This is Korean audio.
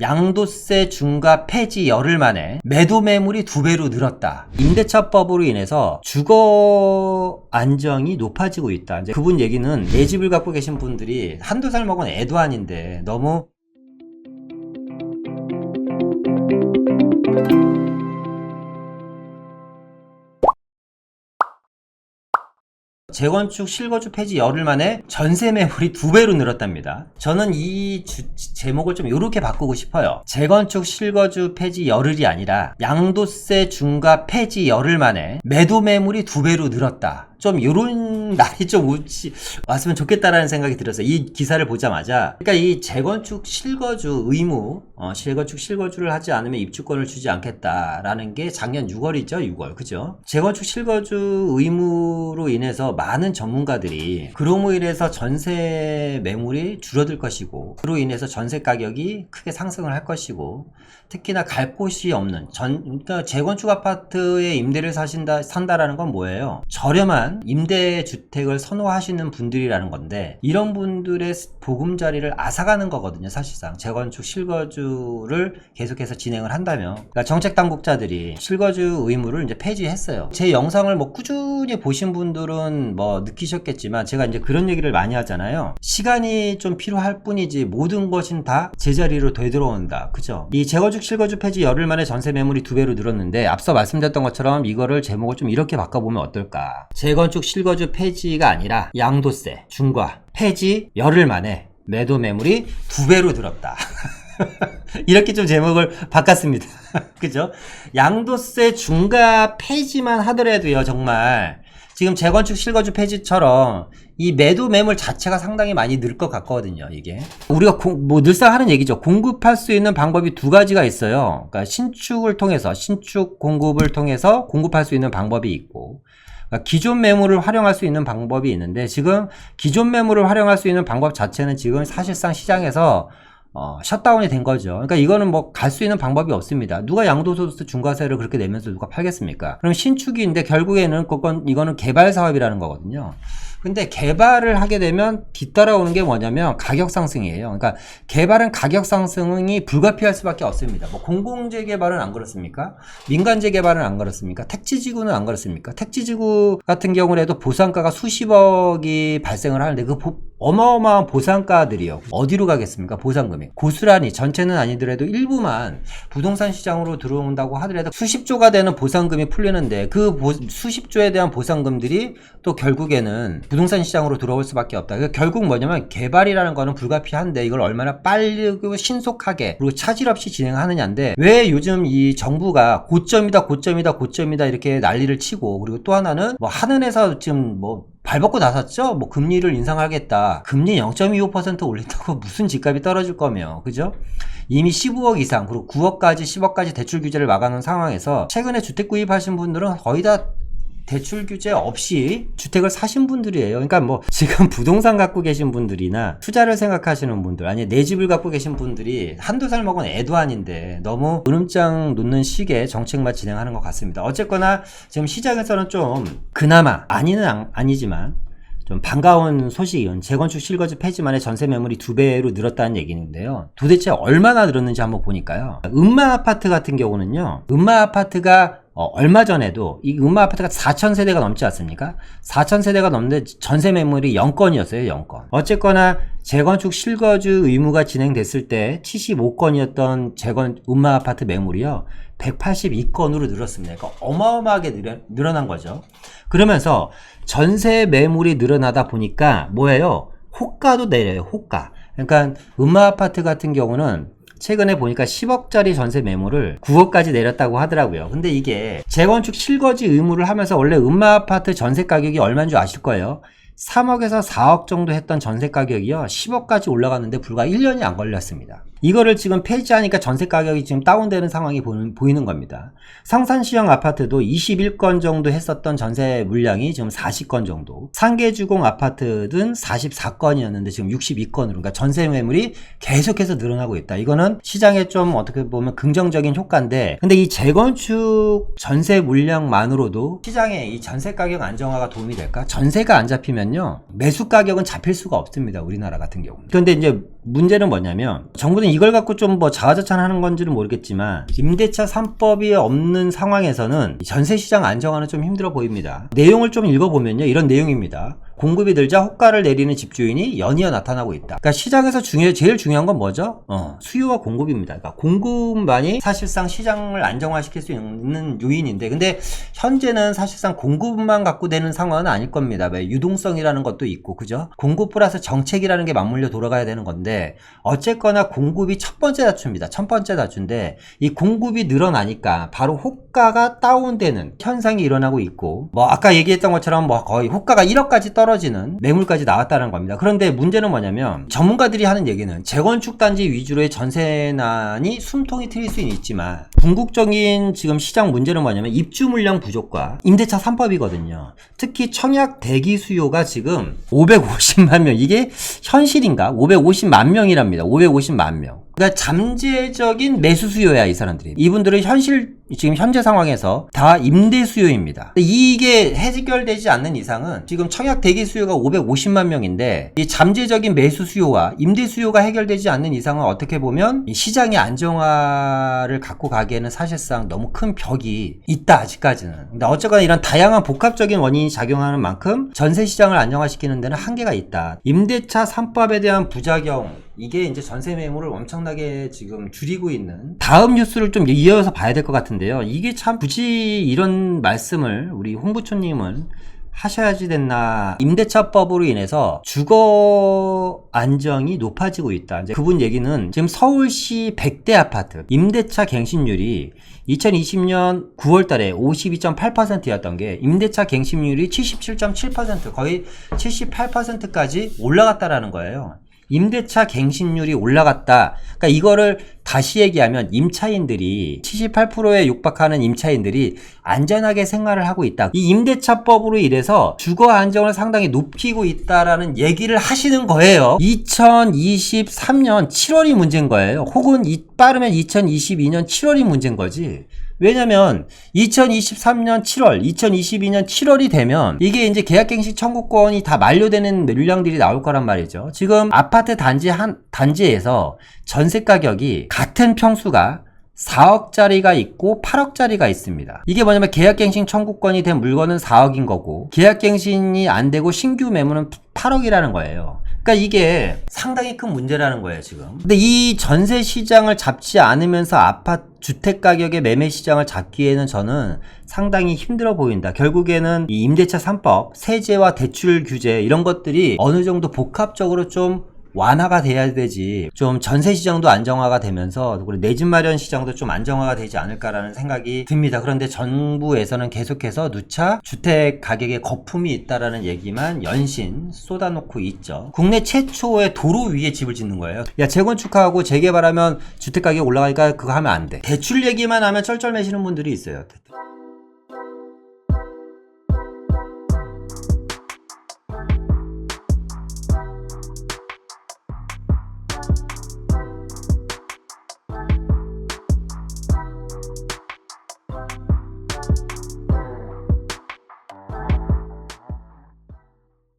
양도세 중과 폐지 열흘 만에 매도 매물이 2배로 늘었다. 임대차법으로 인해서 주거 안정이 높아지고 있다. 이제 그분 얘기는 내 집을 갖고 계신 분들이 한두 살 먹은 애도 아닌데 너무 재건축 실거주 폐지 열흘 만에 전세 매물이 2배로 늘었답니다. 저는 이 제목을 좀 이렇게 바꾸고 싶어요. 재건축 실거주 폐지 열흘이 아니라 양도세 중과 폐지 열흘 만에 매도 매물이 2배로 늘었다. 좀 요런 날이 좀 왔으면 좋겠다라는 생각이 들었어요. 이 기사를 보자마자. 그러니까 이 재건축 실거주 의무, 재건축 실거주를 하지 않으면 입주권을 주지 않겠다라는 게 작년 6월이죠. 6월. 그죠? 재건축 실거주 의무로 인해서 많은 전문가들이 그로 인해서 전세 매물이 줄어들 것이고 그로 인해서 전세 가격이 크게 상승을 할 것이고 특히나 갈 곳이 없는 그러니까 재건축 아파트에 임대를 산다라는 건 뭐예요? 저렴한 임대주택을 선호하시는 분들이라는 건데 이런 분들의 보금자리를 앗아가는 거거든요. 사실상 재건축 실거주를 계속해서 진행을 한다면 그러니까 정책당국자들이 실거주 의무를 이제 폐지했어요. 제 영상을 뭐 꾸준히 보신 분들은 뭐 느끼셨겠지만 제가 이제 그런 얘기를 많이 하잖아요. 시간이 좀 필요할 뿐이지 모든 것은 다 제자리로 되돌아온다. 그죠? 이 재건축 실거주 폐지 열흘 만에 전세 매물이 2배로 늘었는데 앞서 말씀드렸던 것처럼 이거를 제목을 좀 이렇게 바꿔보면 어떨까? 재건축 실거주 폐지가 아니라 양도세 중과 폐지 열흘 만에 매도 매물이 2배로 늘었다. 이렇게 좀 제목을 바꿨습니다. 그죠? 양도세 중과 폐지만 하더라도요, 정말 지금 재건축 실거주 폐지처럼 이 매도 매물 자체가 상당히 많이 늘 것 같거든요. 이게 우리가 늘상 하는 얘기죠. 공급할 수 있는 방법이 2가지가 있어요. 그러니까 신축을 통해서 신축 공급을 통해서 공급할 수 있는 방법이 있고 그러니까 기존 매물을 활용할 수 있는 방법이 있는데 지금 기존 매물을 활용할 수 있는 방법 자체는 지금 사실상 시장에서 셧다운이 된 거죠. 그러니까 이거는 뭐 갈 수 있는 방법이 없습니다. 누가 양도소득세 중과세를 그렇게 내면서 누가 팔겠습니까? 그럼 신축인데 결국에는 이거는 개발 사업이라는 거거든요. 근데 개발을 하게 되면 뒤따라오는 게 뭐냐면 가격 상승이에요. 그러니까 개발은 가격 상승이 불가피할 수밖에 없습니다. 뭐 공공재 개발은 안 그렇습니까? 민간재 개발은 안 그렇습니까? 택지지구는 안 그렇습니까? 택지지구 같은 경우에도 보상가가 수십억이 발생을 하는데 그 어마어마한 보상가들이요. 어디로 가겠습니까? 보상금이. 고스란히 전체는 아니더라도 일부만 부동산 시장으로 들어온다고 하더라도 수십조가 되는 보상금이 풀리는데 그 수십조에 대한 보상금들이 또 결국에는 부동산 시장으로 들어올 수밖에 없다. 그러니까 결국 뭐냐면 개발이라는 거는 불가피한데 이걸 얼마나 빠르고 신속하게 그리고 차질 없이 진행하느냐인데 왜 요즘 이 정부가 고점이다 이렇게 난리를 치고 그리고 또 하나는 뭐 하늘에서 지금 뭐 발벗고 나섰죠? 뭐 금리를 인상하겠다. 금리 0.25% 올린다고 무슨 집값이 떨어질 거며. 그죠? 이미 15억 이상 그리고 9억까지 10억까지 대출 규제를 막아놓은 상황에서 최근에 주택 구입하신 분들은 거의 다 대출 규제 없이 주택을 사신 분들이에요. 그러니까 뭐 지금 부동산 갖고 계신 분들이나 투자를 생각하시는 분들 아니 내 집을 갖고 계신 분들이 한두 살 먹은 애도 아닌데 너무 으름장 놓는 식의 정책만 진행하는 것 같습니다. 어쨌거나 지금 시장에서는 좀 그나마 아니지만 좀 반가운 소식은 재건축 실거주 폐지만에 전세 매물이 2배로 늘었다는 얘기인데요. 도대체 얼마나 늘었는지 한번 보니까요. 음마아파트 같은 경우는요. 음마아파트가 얼마 전에도 이 음마아파트가 4,000세대가 넘지 않습니까? 4,000세대가 넘는데 전세 매물이 0건이었어요. 0건. 어쨌거나 재건축 실거주 의무가 진행됐을 때 75건이었던 음마아파트 매물이요. 182건으로 늘었습니다. 그러니까 어마어마하게 늘어난 거죠. 그러면서 전세 매물이 늘어나다 보니까 뭐예요? 호가도 내려요. 호가. 그러니까 음마아파트 같은 경우는 최근에 보니까 10억짜리 전세 매물을 9억까지 내렸다고 하더라고요. 근데 이게 재건축 실거주 의무를 하면서 원래 음마아파트 전세 가격이 얼마인 줄 아실 거예요. 3억에서 4억 정도 했던 전세 가격이요 10억까지 올라갔는데 불과 1년이 안 걸렸습니다. 이거를 지금 폐지하니까 전세 가격이 지금 다운되는 상황이 보이는 겁니다. 성산시형 아파트도 21건 정도 했었던 전세 물량이 지금 40건 정도, 상계주공 아파트는 44건이었는데 지금 62건으로, 그러니까 전세 매물이 계속해서 늘어나고 있다. 이거는 시장에 좀 어떻게 보면 긍정적인 효과인데, 근데 이 재건축 전세 물량만으로도 시장에 이 전세 가격 안정화가 도움이 될까? 전세가 안 잡히면요 매수 가격은 잡힐 수가 없습니다. 우리나라 같은 경우는. 그런데 이제 문제는 뭐냐면 정부는 이걸 갖고 좀 뭐 자화자찬하는 건지는 모르겠지만 임대차 3법이 없는 상황에서는 전세시장 안정화는 좀 힘들어 보입니다. 내용을 좀 읽어보면요, 이런 내용입니다. 공급이 늘자 호가를 내리는 집주인이 연이어 나타나고 있다. 그러니까 시장에서 제일 중요한 건 뭐죠? 수요와 공급입니다. 그러니까 공급만이 사실상 시장을 안정화시킬 수 있는 요인인데, 근데 현재는 사실상 공급만 갖고 되는 상황은 아닐 겁니다. 왜 유동성이라는 것도 있고, 그죠? 공급 플러스 정책이라는 게 맞물려 돌아가야 되는 건데, 어쨌거나 공급이 첫 번째 다투입니다. 첫 번째 다투인데, 이 공급이 늘어나니까 바로 호가가 다운되는 현상이 일어나고 있고, 뭐 아까 얘기했던 것처럼 뭐 거의 호가가 1억까지 떨어지는 매물까지 나왔다는 겁니다. 그런데 문제는 뭐냐면 전문가들이 하는 얘기는 재건축 단지 위주로의 전세난이 숨통이 트일 수는 있지만 궁극적인 지금 시장 문제는 뭐냐면 입주 물량 부족과 임대차 3법이거든요. 특히 청약 대기 수요가 지금 550만 명, 이게 현실인가? 550만 명이랍니다. 550만 명. 그러니까 잠재적인 매수 수요야, 이 사람들이. 이분들은 지금 현재 상황에서 다 임대 수요입니다. 이게 해결되지 않는 이상은 지금 청약 대기 수요가 550만 명인데 이 잠재적인 매수 수요와 임대 수요가 해결되지 않는 이상은 어떻게 보면 이 시장의 안정화를 갖고 가기에는 사실상 너무 큰 벽이 있다, 아직까지는. 근데 어쨌거나 이런 다양한 복합적인 원인이 작용하는 만큼 전세 시장을 안정화시키는 데는 한계가 있다. 임대차 3법에 대한 부작용, 이게 이제 전세 매물을 엄청나게 지금 줄이고 있는, 다음 뉴스를 좀 이어서 봐야 될 것 같은데요. 이게 참 굳이 이런 말씀을 우리 홍부초님은 하셔야지 됐나. 임대차법으로 인해서 주거 안정이 높아지고 있다. 이제 그분 얘기는 지금 서울시 100대 아파트 임대차 갱신율이 2020년 9월 달에 52.8%였던 게 임대차 갱신율이 77.7%, 거의 78%까지 올라갔다라는 거예요. 임대차 갱신율이 올라갔다. 그러니까 이거를 다시 얘기하면 임차인들이 78%에 육박하는 임차인들이 안전하게 생활을 하고 있다. 이 임대차법으로 인해서 주거 안정을 상당히 높이고 있다라는 얘기를 하시는 거예요. 2023년 7월이 문제인 거예요. 혹은 빠르면 2022년 7월이 문제인 거지. 왜냐면 2023년 7월, 2022년 7월이 되면 이게 이제 계약갱신 청구권이 다 만료되는 물량들이 나올 거란 말이죠. 지금 아파트 단지에서 전세 가격이 같은 평수가 4억짜리가 있고 8억짜리가 있습니다. 이게 뭐냐면 계약갱신 청구권이 된 물건은 4억인 거고 계약갱신이 안 되고 신규 매물은 8억이라는 거예요. 그러니까 이게 상당히 큰 문제라는 거예요, 지금. 근데 이 전세 시장을 잡지 않으면서 주택 가격의 매매 시장을 잡기에는 저는 상당히 힘들어 보인다. 결국에는 이 임대차 3법, 세제와 대출 규제 이런 것들이 어느 정도 복합적으로 좀 완화가 돼야 되지, 좀 전세 시장도 안정화가 되면서 그리고 내 집 마련 시장도 좀 안정화가 되지 않을까라는 생각이 듭니다. 그런데 정부에서는 계속해서 누차 주택 가격에 거품이 있다라는 얘기만 연신 쏟아놓고 있죠. 국내 최초의 도로 위에 집을 짓는 거예요. 야, 재건축하고 재개발하면 주택 가격이 올라가니까 그거 하면 안 돼. 대출 얘기만 하면 쩔쩔매시는 분들이 있어요.